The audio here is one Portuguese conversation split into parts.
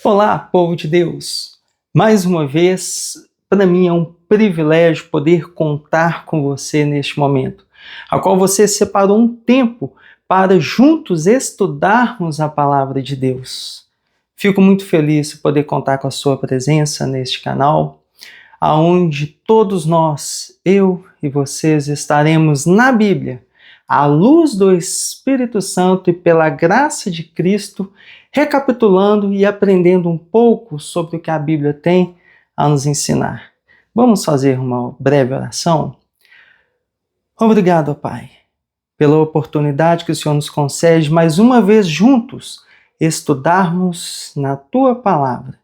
Olá, povo de Deus! Mais uma vez, para mim é um privilégio poder contar com você neste momento, a qual você separou um tempo para juntos estudarmos a Palavra de Deus. Fico muito feliz de poder contar com a sua presença neste canal, aonde todos nós, eu e vocês, estaremos na Bíblia, à luz do Espírito Santo e pela graça de Cristo, recapitulando e aprendendo um pouco sobre o que a Bíblia tem a nos ensinar. Vamos fazer uma breve oração? Obrigado, Pai, pela oportunidade que o Senhor nos concede mais uma vez juntos estudarmos na Tua Palavra.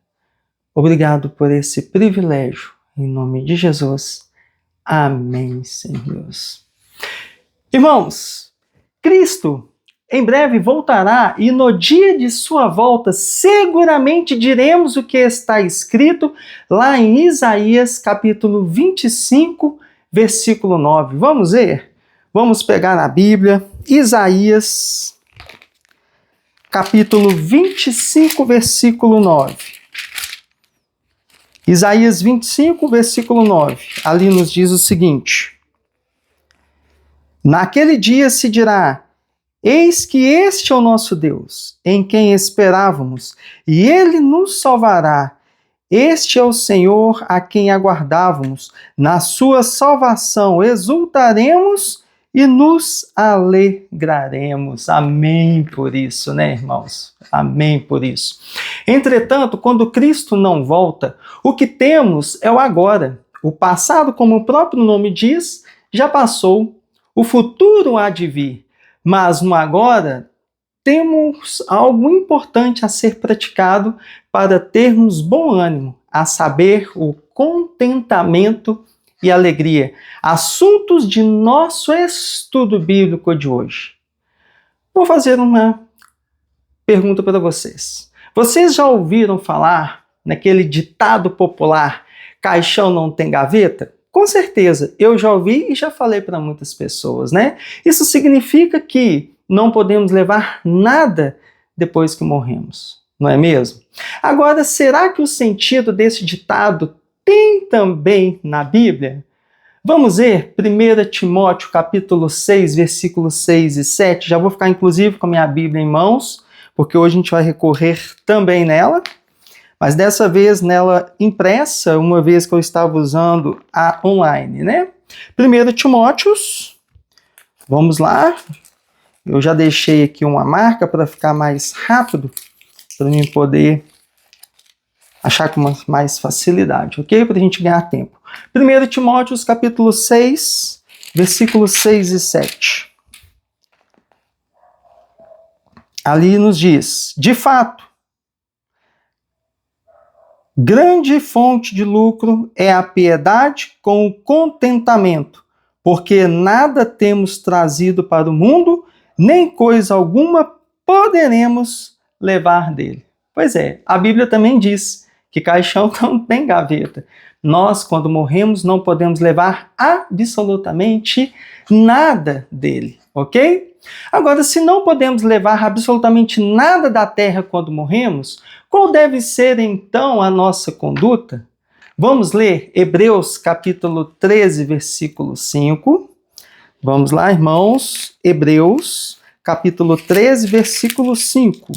Obrigado por esse privilégio. Em nome de Jesus. Amém, Senhor Deus. Irmãos, Cristo em breve voltará e no dia de sua volta seguramente diremos o que está escrito lá em Isaías capítulo 25, versículo 9. Vamos ver? Vamos pegar a Bíblia, Isaías capítulo 25, versículo 9. Isaías 25, versículo 9. Ali nos diz o seguinte: Naquele dia se dirá: Eis que este é o nosso Deus, em quem esperávamos, e ele nos salvará. Este é o Senhor a quem aguardávamos. Na sua salvação exultaremos e nos alegraremos. Amém por isso, né, irmãos? Amém por isso. Entretanto, quando Cristo não volta, o que temos é o agora. O passado, como o próprio nome diz, já passou. O futuro há de vir. Mas no agora, temos algo importante a ser praticado para termos bom ânimo, a saber, o contentamento e alegria. Assuntos de nosso estudo bíblico de hoje. Vou fazer uma pergunta para vocês. Vocês já ouviram falar naquele ditado popular, caixão não tem gaveta? Com certeza, eu já ouvi e já falei para muitas pessoas, né? Isso significa que não podemos levar nada depois que morremos, não é mesmo? Agora, será que o sentido desse ditado tem também na Bíblia? Vamos ver 1 Timóteo capítulo 6, versículos 6 e 7. Já vou ficar inclusive com a minha Bíblia em mãos, porque hoje a gente vai recorrer também nela. Mas dessa vez nela impressa, uma vez que eu estava usando a online, né? 1 Timóteo, vamos lá. Eu já deixei aqui uma marca para ficar mais rápido, para mim poder achar com mais facilidade, ok? Para a gente ganhar tempo. 1 Timóteo capítulo 6, versículos 6 e 7. Ali nos diz: De fato, grande fonte de lucro é a piedade com o contentamento, porque nada temos trazido para o mundo, nem coisa alguma poderemos levar dele. Pois é, a Bíblia também diz que caixão não tem gaveta. Nós, quando morremos, não podemos levar absolutamente nada dele, ok? Agora, se não podemos levar absolutamente nada da terra quando morremos, qual deve ser então a nossa conduta? Vamos ler Hebreus capítulo 13, versículo 5. Vamos lá, irmãos. Hebreus capítulo 13, versículo 5.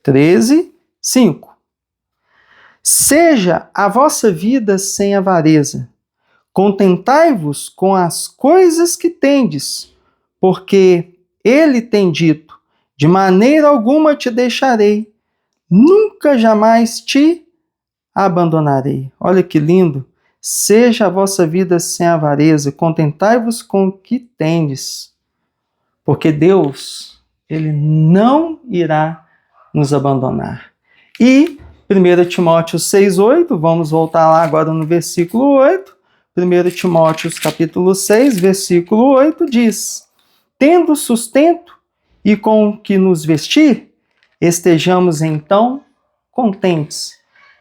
13, 5. Seja a vossa vida sem avareza. Contentai-vos com as coisas que tendes, porque ele tem dito: de maneira alguma te deixarei, nunca jamais te abandonarei. Olha que lindo! Seja a vossa vida sem avareza, contentai-vos com o que tendes, porque Deus, ele não irá nos abandonar. E 1 Timóteo 6,8, vamos voltar lá agora no versículo 8. 1 Timóteo capítulo 6, versículo 8 diz: Tendo sustento e com o que nos vestir, estejamos então contentes.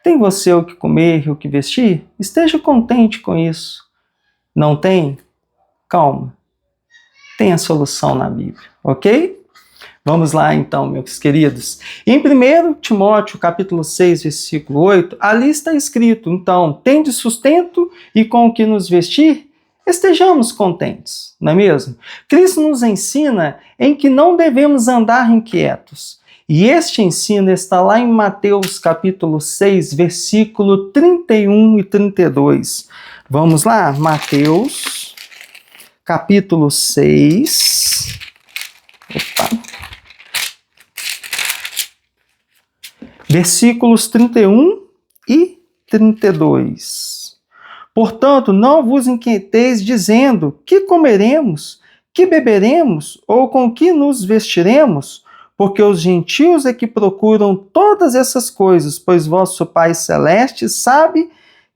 Tem você o que comer e o que vestir? Esteja contente com isso. Não tem? Calma. Tem a solução na Bíblia, ok? Vamos lá então, meus queridos. Em 1 Timóteo, capítulo 6, versículo 8, ali está escrito, então, tende sustento e com o que nos vestir, estejamos contentes, não é mesmo? Cristo nos ensina em que não devemos andar inquietos. E este ensino está lá em Mateus, capítulo 6, versículo 31 e 32. Vamos lá? Mateus, capítulo 6. Opa. Versículos 31 e 32. Portanto, não vos inquieteis dizendo: que comeremos, que beberemos, ou com que nos vestiremos? Porque os gentios é que procuram todas essas coisas, pois vosso Pai Celeste sabe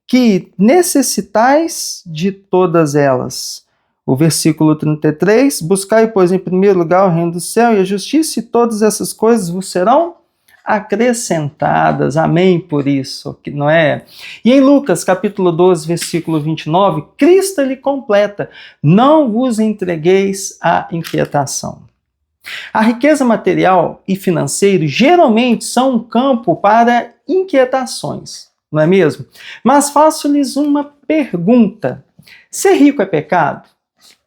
que necessitais de todas elas. O versículo 33, buscai, pois, em primeiro lugar o reino do céu e a justiça, e todas essas coisas vos serão acrescentadas. Amém por isso, não é? E em Lucas, capítulo 12, versículo 29, Cristo lhe completa: não vos entregueis à inquietação. A riqueza material e financeira geralmente são um campo para inquietações, não é mesmo? Mas faço-lhes uma pergunta: ser rico é pecado?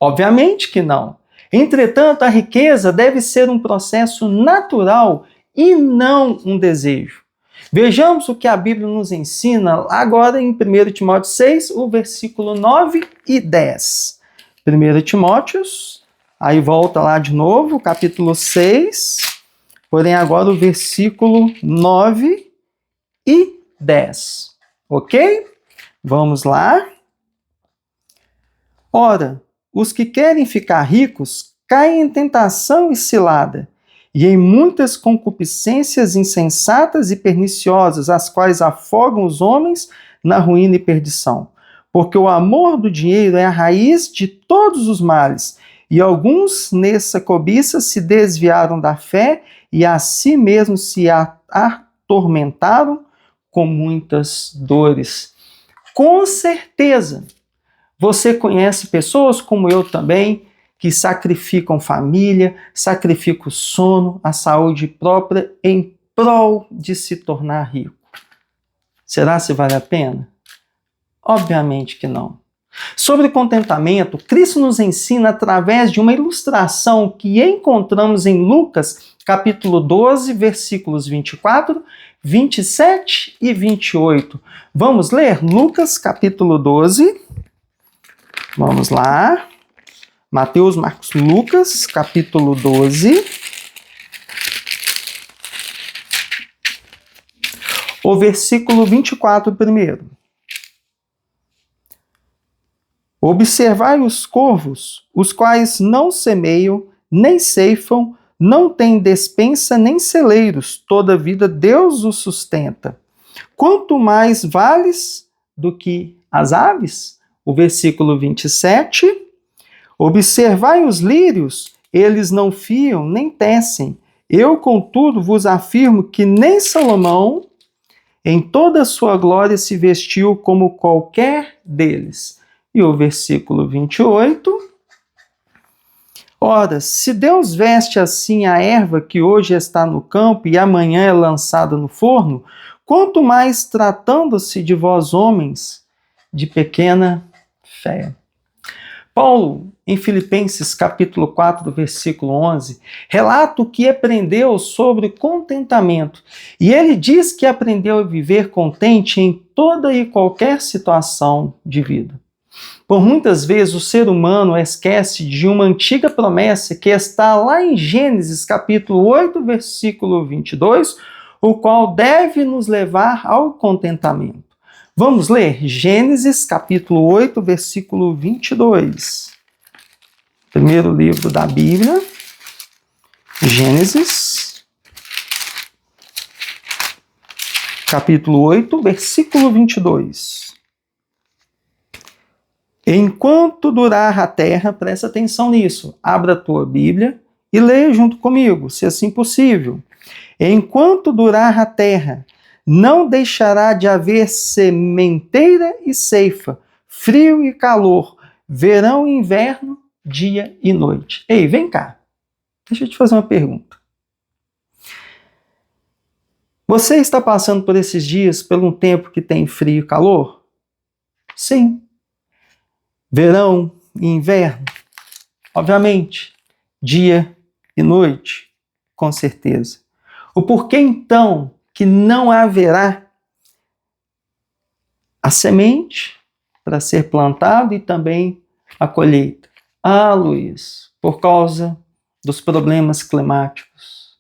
Obviamente que não. Entretanto, a riqueza deve ser um processo natural e não um desejo. Vejamos o que a Bíblia nos ensina agora em 1 Timóteo 6, o versículo 9 e 10. 1 Timóteo, aí volta lá de novo, capítulo 6, porém agora o versículo 9 e 10. Ok? Vamos lá. Ora, os que querem ficar ricos caem em tentação e cilada, e em muitas concupiscências insensatas e perniciosas, as quais afogam os homens na ruína e perdição. Porque o amor do dinheiro é a raiz de todos os males, e alguns nessa cobiça se desviaram da fé e a si mesmos se atormentaram com muitas dores. Com certeza, você conhece pessoas como eu também, que sacrificam família, sacrificam o sono, a saúde própria em prol de se tornar rico. Será se vale a pena? Obviamente que não. Sobre contentamento, Cristo nos ensina através de uma ilustração que encontramos em Lucas, capítulo 12, versículos 24, 27 e 28. Vamos ler? Lucas, capítulo 12. Vamos lá. Mateus, Marcos, Lucas, capítulo 12. O versículo 24 primeiro. Observai os corvos, os quais não semeiam, nem ceifam, não têm despensa nem celeiros, todavia Deus os sustenta. Quanto mais vales do que as aves? O versículo 27. Observai os lírios, eles não fiam nem tecem. Eu, contudo, vos afirmo que nem Salomão, em toda a sua glória, se vestiu como qualquer deles. E o versículo 28. Ora, se Deus veste assim a erva que hoje está no campo e amanhã é lançada no forno, quanto mais tratando-se de vós homens de pequena fé. Paulo, em Filipenses capítulo 4, versículo 11, relata o que aprendeu sobre contentamento. E ele diz que aprendeu a viver contente em toda e qualquer situação de vida. Por muitas vezes o ser humano esquece de uma antiga promessa que está lá em Gênesis capítulo 8, versículo 22, o qual deve nos levar ao contentamento. Vamos ler Gênesis capítulo 8, versículo 22. Primeiro livro da Bíblia, Gênesis, capítulo 8, versículo 22. Enquanto durar a terra, presta atenção nisso, abra a tua Bíblia e leia junto comigo, se assim possível. Enquanto durar a terra, não deixará de haver sementeira e ceifa, frio e calor, verão e inverno, dia e noite. Ei, vem cá. Deixa eu te fazer uma pergunta. Você está passando por esses dias por um tempo que tem frio e calor? Sim. Verão e inverno? Obviamente. Dia e noite? Com certeza. O porquê então que não haverá a semente para ser plantado e também a colheita? Ah, Luiz, por causa dos problemas climáticos.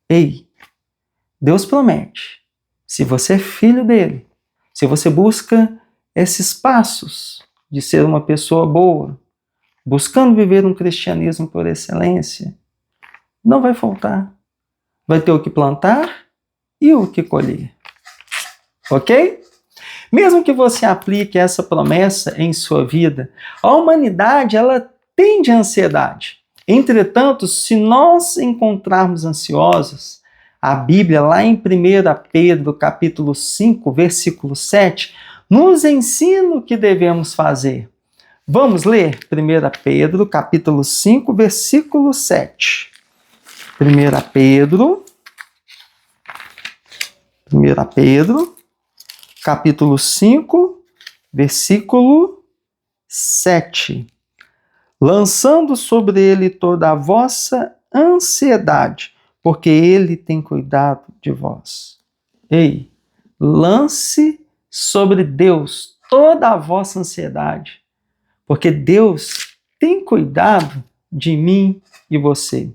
Ei, Deus promete, se você é filho dele, se você busca esses passos de ser uma pessoa boa, buscando viver um cristianismo por excelência, não vai faltar. Vai ter o que plantar e o que colher. Ok? Mesmo que você aplique essa promessa em sua vida, a humanidade ela tende à ansiedade. Entretanto, se nós encontrarmos ansiosos, a Bíblia, lá em 1 Pedro, capítulo 5, versículo 7, nos ensina o que devemos fazer. Vamos ler 1 Pedro, capítulo 5, versículo 7. 1 Pedro, capítulo 5, versículo 7. Lançando sobre ele toda a vossa ansiedade, porque ele tem cuidado de vós. Ei, lance sobre Deus toda a vossa ansiedade, porque Deus tem cuidado de mim e você.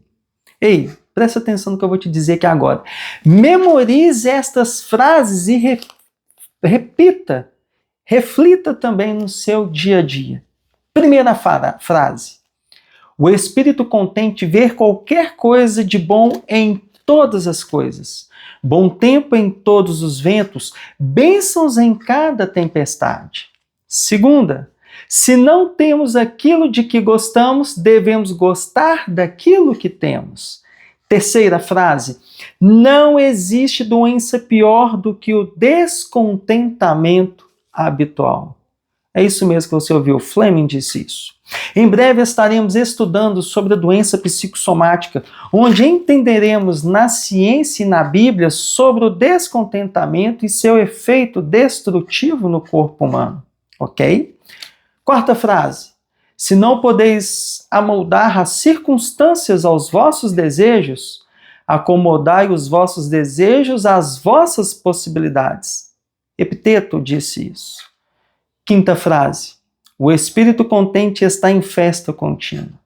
Ei, presta atenção no que eu vou te dizer aqui agora. Memorize estas frases e repita, reflita também no seu dia a dia. Primeira frase. O espírito contente ver qualquer coisa de bom em todas as coisas. Bom tempo em todos os ventos, bênçãos em cada tempestade. Segunda, se não temos aquilo de que gostamos, devemos gostar daquilo que temos. Terceira frase, não existe doença pior do que o descontentamento habitual. É isso mesmo que você ouviu, Fleming disse isso. Em breve estaremos estudando sobre a doença psicossomática, onde entenderemos na ciência e na Bíblia sobre o descontentamento e seu efeito destrutivo no corpo humano. Ok? Quarta frase. Se não podeis amoldar as circunstâncias aos vossos desejos, acomodai os vossos desejos às vossas possibilidades. Epiteto disse isso. Quinta frase. O espírito contente está em festa contínua.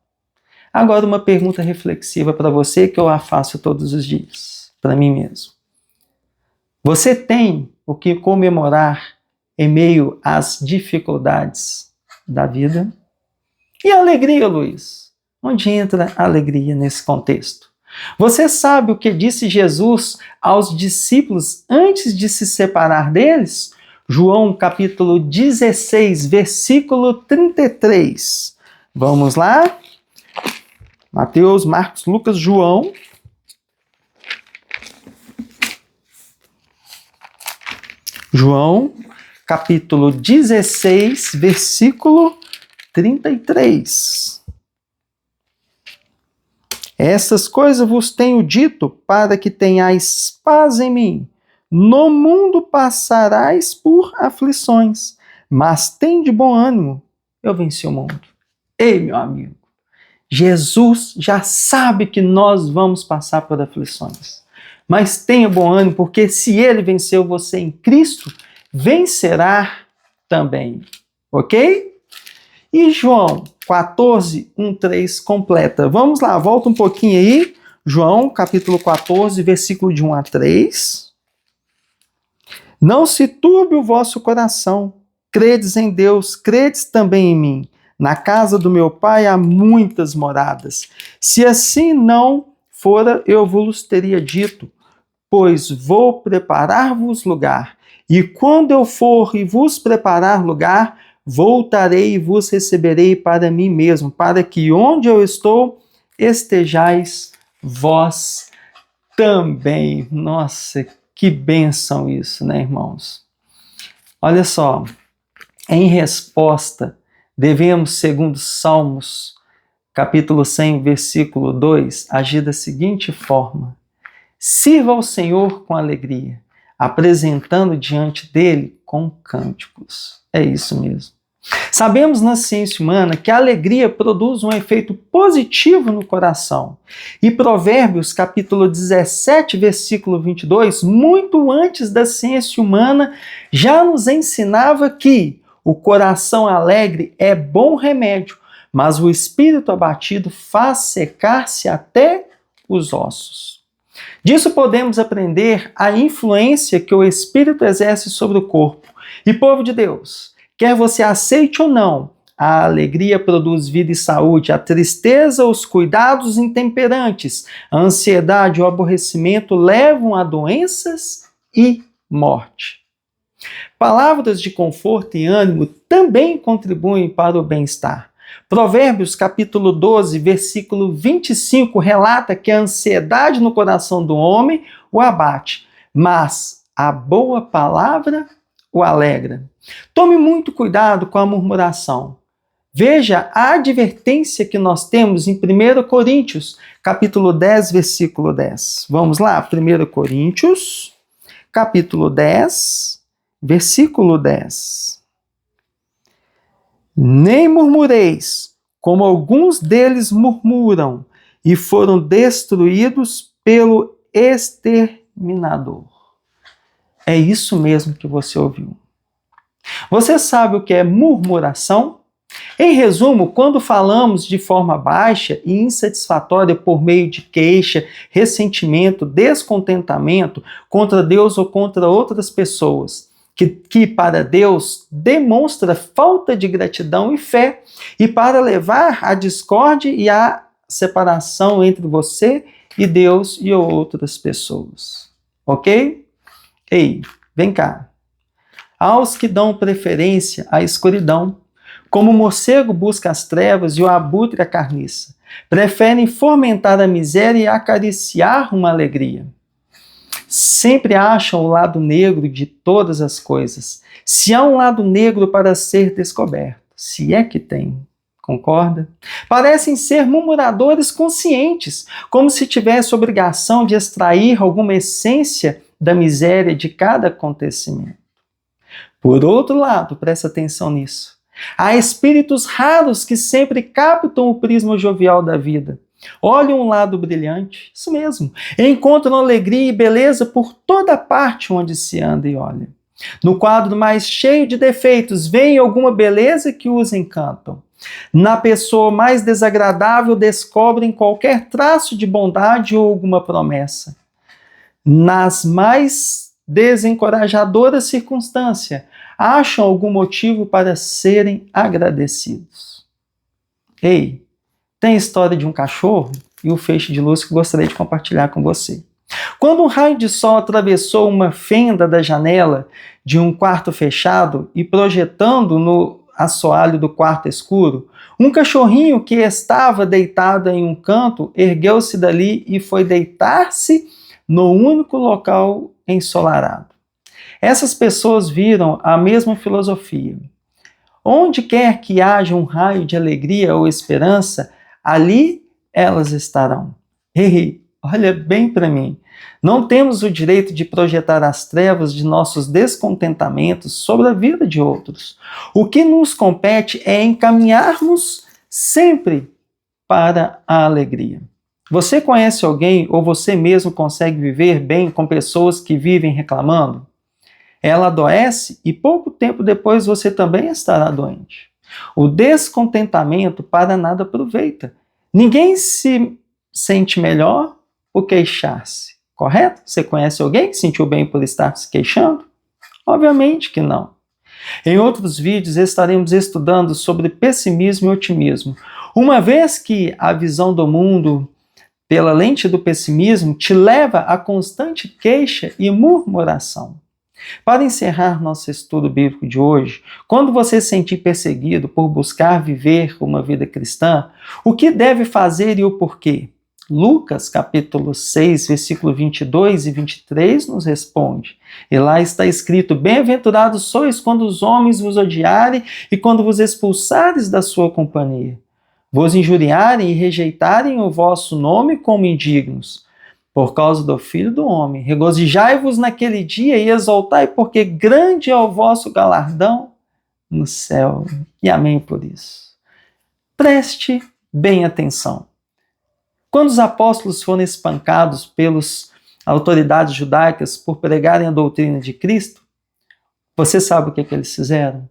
Agora uma pergunta reflexiva para você que eu a faço todos os dias, para mim mesmo. Você tem o que comemorar em meio às dificuldades da vida? E a alegria, Luiz? Onde entra a alegria nesse contexto? Você sabe o que disse Jesus aos discípulos antes de se separar deles? João capítulo 16, versículo 33. Vamos lá? Mateus, Marcos, Lucas, João. João capítulo 16, versículo 33. Essas coisas vos tenho dito para que tenhais paz em mim. No mundo passarás por aflições, mas tem de bom ânimo, eu venci o mundo. Ei, meu amigo, Jesus já sabe que nós vamos passar por aflições, mas tenha bom ânimo, porque se ele venceu você em Cristo, vencerá também, ok? E João 14, 1, 3 completa. Vamos lá, volta um pouquinho aí. João capítulo 14, versículo de 1 a 3. Não se turbe o vosso coração. Credes em Deus, credes também em mim. Na casa do meu Pai há muitas moradas. Se assim não fora, eu vos teria dito, pois vou preparar-vos lugar. E quando eu for e vos preparar lugar, voltarei e vos receberei para mim mesmo, para que onde eu estou, estejais vós também. Nossa, que bênção isso, né, irmãos? Olha só, em resposta, devemos, segundo Salmos, capítulo 100, versículo 2, agir da seguinte forma: Sirva ao Senhor com alegria, apresentando diante dele com cânticos. É isso mesmo. Sabemos na ciência humana que a alegria produz um efeito positivo no coração. E Provérbios, capítulo 17, versículo 22, muito antes da ciência humana, já nos ensinava que o coração alegre é bom remédio, mas o espírito abatido faz secar-se até os ossos. Disso podemos aprender a influência que o espírito exerce sobre o corpo. E povo de Deus, quer você aceite ou não, a alegria produz vida e saúde, a tristeza, os cuidados intemperantes, a ansiedade e o aborrecimento levam a doenças e morte. Palavras de conforto e ânimo também contribuem para o bem-estar. Provérbios capítulo 12, versículo 25 relata que a ansiedade no coração do homem o abate, mas a boa palavra o alegra. Tome muito cuidado com a murmuração. Veja a advertência que nós temos em 1 Coríntios, capítulo 10, versículo 10. Vamos lá, 1 Coríntios, capítulo 10, versículo 10. Nem murmureis, como alguns deles murmuram, e foram destruídos pelo exterminador. É isso mesmo que você ouviu. Você sabe o que é murmuração? Em resumo, quando falamos de forma baixa e insatisfatória por meio de queixa, ressentimento, descontentamento contra Deus ou contra outras pessoas, que para Deus demonstra falta de gratidão e fé, e para levar à discórdia e à separação entre você e Deus e outras pessoas. Ok? Ei, vem cá. Aos que dão preferência à escuridão, como o morcego busca as trevas e o abutre a carniça, preferem fomentar a miséria e acariciar uma alegria. Sempre acham o lado negro de todas as coisas. Se há um lado negro para ser descoberto, se é que tem, concorda? Parecem ser murmuradores conscientes, como se tivesse obrigação de extrair alguma essência da miséria de cada acontecimento. Por outro lado, presta atenção nisso, há espíritos raros que sempre captam o prisma jovial da vida. Olham um lado brilhante, isso mesmo, encontram alegria e beleza por toda parte onde se anda e olha. No quadro mais cheio de defeitos, veem alguma beleza que os encantam. Na pessoa mais desagradável, descobrem qualquer traço de bondade ou alguma promessa. Nas mais desencorajadoras circunstâncias, acham algum motivo para serem agradecidos. Ei, tem a história de um cachorro e um feixe de luz que gostaria de compartilhar com você. Quando um raio de sol atravessou uma fenda da janela de um quarto fechado e projetando no assoalho do quarto escuro, um cachorrinho que estava deitado em um canto ergueu-se dali e foi deitar-se no único local ensolarado. Essas pessoas viram a mesma filosofia. Onde quer que haja um raio de alegria ou esperança, ali elas estarão. Ei, olha bem para mim. Não temos o direito de projetar as trevas de nossos descontentamentos sobre a vida de outros. O que nos compete é encaminharmos sempre para a alegria. Você conhece alguém ou você mesmo consegue viver bem com pessoas que vivem reclamando? Ela adoece e pouco tempo depois você também estará doente. O descontentamento para nada aproveita. Ninguém se sente melhor por queixar-se, correto? Você conhece alguém que sentiu bem por estar se queixando? Obviamente que não. Em outros vídeos estaremos estudando sobre pessimismo e otimismo. Uma vez que a visão do mundo pela lente do pessimismo te leva a constante queixa e murmuração. Para encerrar nosso estudo bíblico de hoje, quando você se sentir perseguido por buscar viver uma vida cristã, o que deve fazer e o porquê? Lucas, capítulo 6, versículo 22 e 23 nos responde. E lá está escrito: bem-aventurados sois quando os homens vos odiarem e quando vos expulsares da sua companhia, vos injuriarem e rejeitarem o vosso nome como indignos. por causa do Filho do Homem. Regozijai-vos naquele dia e exaltai, porque grande é o vosso galardão no céu. E amém por isso. Preste bem atenção. Quando os apóstolos foram espancados pelas autoridades judaicas por pregarem a doutrina de Cristo, você sabe o que eles fizeram?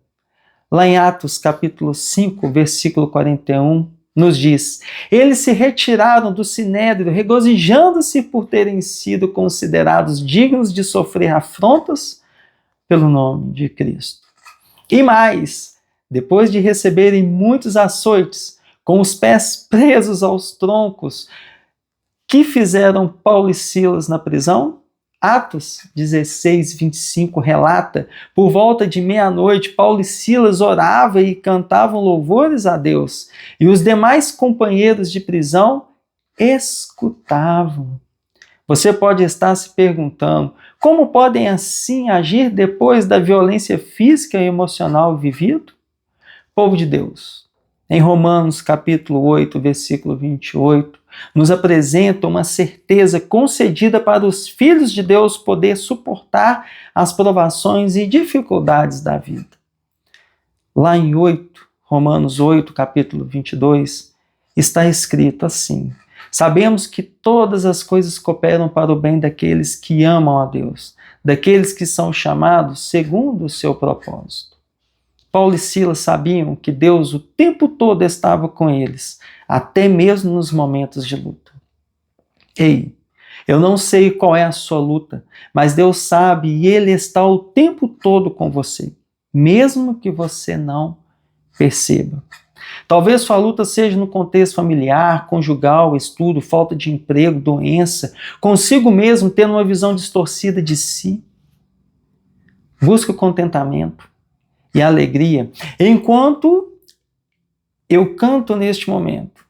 Lá em Atos capítulo 5, versículo 41, nos diz: eles se retiraram do sinédrio, regozijando-se por terem sido considerados dignos de sofrer afrontas pelo nome de Cristo. E mais, depois de receberem muitos açoites, com os pés presos aos troncos, que fizeram Paulo e Silas na prisão? Atos 16, 25 relata: por volta de meia-noite, Paulo e Silas oravam e cantavam louvores a Deus, e os demais companheiros de prisão escutavam. Você pode estar se perguntando: como podem assim agir depois da violência física e emocional vivido? Povo de Deus, em Romanos capítulo 8, versículo 28, nos apresenta uma certeza concedida para os filhos de Deus poder suportar as provações e dificuldades da vida. Lá em Romanos 8, capítulo 22, está escrito assim: sabemos que todas as coisas cooperam para o bem daqueles que amam a Deus, daqueles que são chamados segundo o seu propósito. Paulo e Silas sabiam que Deus o tempo todo estava com eles, até mesmo nos momentos de luta. Ei, eu não sei qual é a sua luta, mas Deus sabe e Ele está o tempo todo com você, mesmo que você não perceba. Talvez sua luta seja no contexto familiar, conjugal, estudo, falta de emprego, doença, consigo mesmo tendo uma visão distorcida de si. Busque o contentamento e a alegria enquanto eu canto neste momento.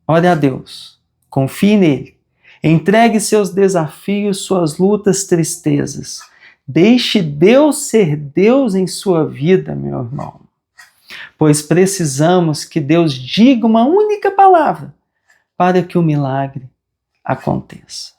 Ore a Deus, confie nele, entregue seus desafios, suas lutas, tristezas. Deixe Deus ser Deus em sua vida, meu irmão. Pois precisamos que Deus diga uma única palavra para que o milagre aconteça.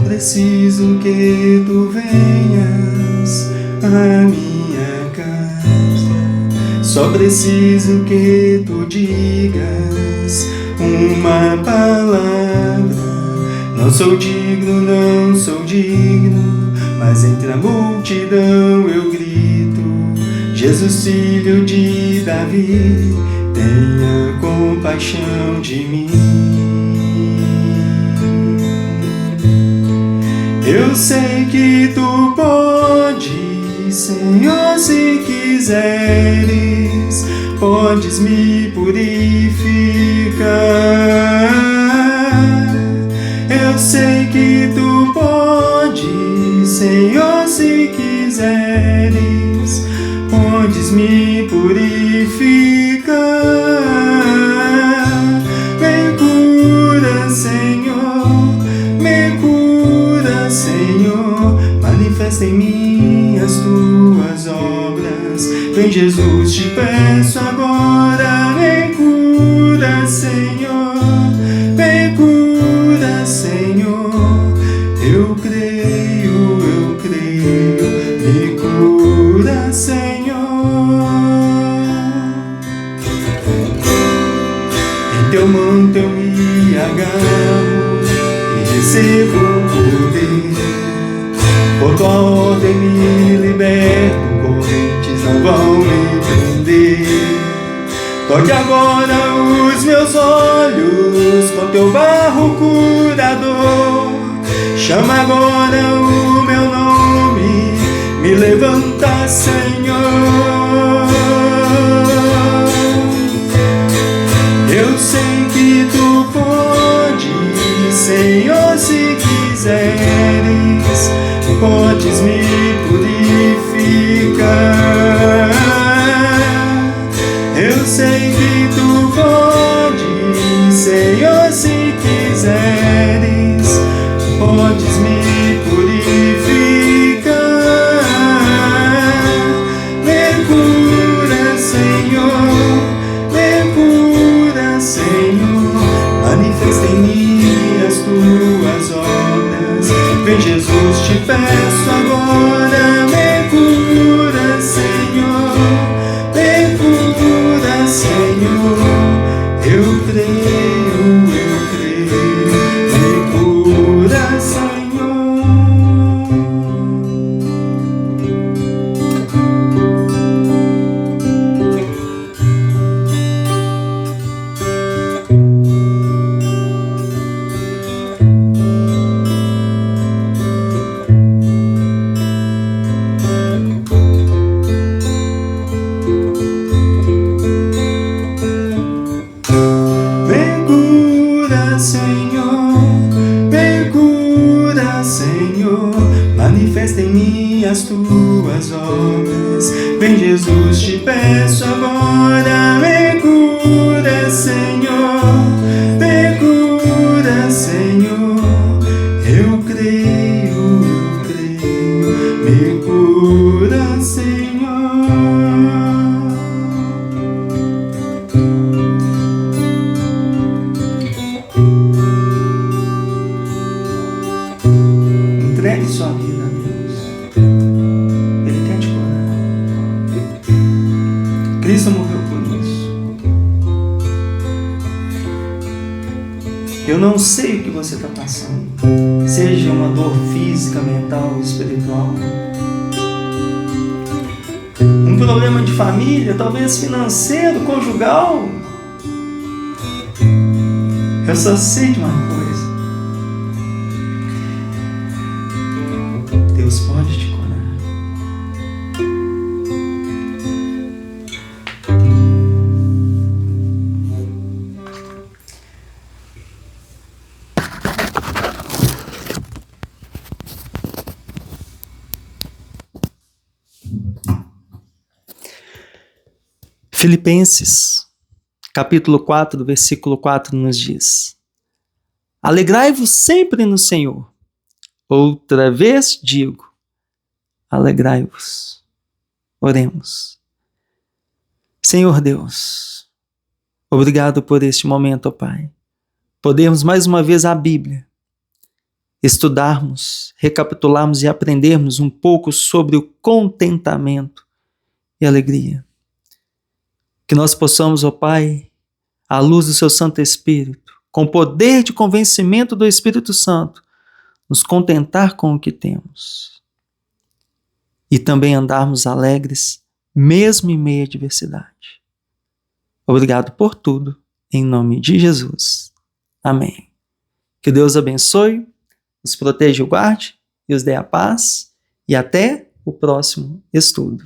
Preciso que tu venhas à minha casa. Só preciso que tu digas uma palavra. Não sou digno, não sou digno, mas entre a multidão eu grito: Jesus, filho de Davi, tenha compaixão de mim. Eu sei que tu podes, Senhor, se quiseres, podes me purificar. Eu sei que tu podes, Senhor, se quiseres, podes me purificar. Me cura, Senhor, me cura, Senhor, manifesta em mim as tuas obras. Vem, Jesus, te peço agora. Me cura, Senhor, me cura, Senhor. Eu creio, me cura, Senhor. Em teu manto eu me agarro e recebo poder. Por tua ordem me liberto, correntes não vão me prender. Toque agora os meus olhos com teu barro curador. Chama agora o meu nome, me levanta, Senhor. Eu sei que tu podes, Senhor, se quiseres, podes me purificar. Eu sei que tu podes, Senhor, se quiseres, podes me purificar. Me cura, Senhor, me cura, Senhor. Manifesta em mim as tuas obras. Vem, Jesus, te peço agora. Me cura, Senhor, me cura, Senhor. Eu creio, me cura, Senhor. Senhor, manifesta em mim as tuas obras. Vem, Jesus, te peço agora. Me cura, Senhor, me cura, Senhor. Eu creio, me cura, Senhor. Entregue sua vida a Deus. Ele quer te curar. Cristo morreu por isso. Eu não sei o que você está passando, seja uma dor física, mental, espiritual, um problema de família, talvez financeiro, conjugal. Eu só sei de uma coisa: Deus pode te curar. Filipenses, capítulo 4, do versículo 4 nos diz: alegrai-vos sempre no Senhor. Outra vez digo, alegrai-vos. Oremos. Senhor Deus, obrigado por este momento, ó Pai. Podemos mais uma vez a Bíblia, estudarmos, recapitularmos e aprendermos um pouco sobre o contentamento e alegria. Que nós possamos, ó Pai, à luz do Seu Santo Espírito, com o poder de convencimento do Espírito Santo, nos contentar com o que temos e também andarmos alegres, mesmo em meio à adversidade. Obrigado por tudo, em nome de Jesus. Amém. Que Deus abençoe, os proteja e o guarde e os dê a paz, e até o próximo estudo.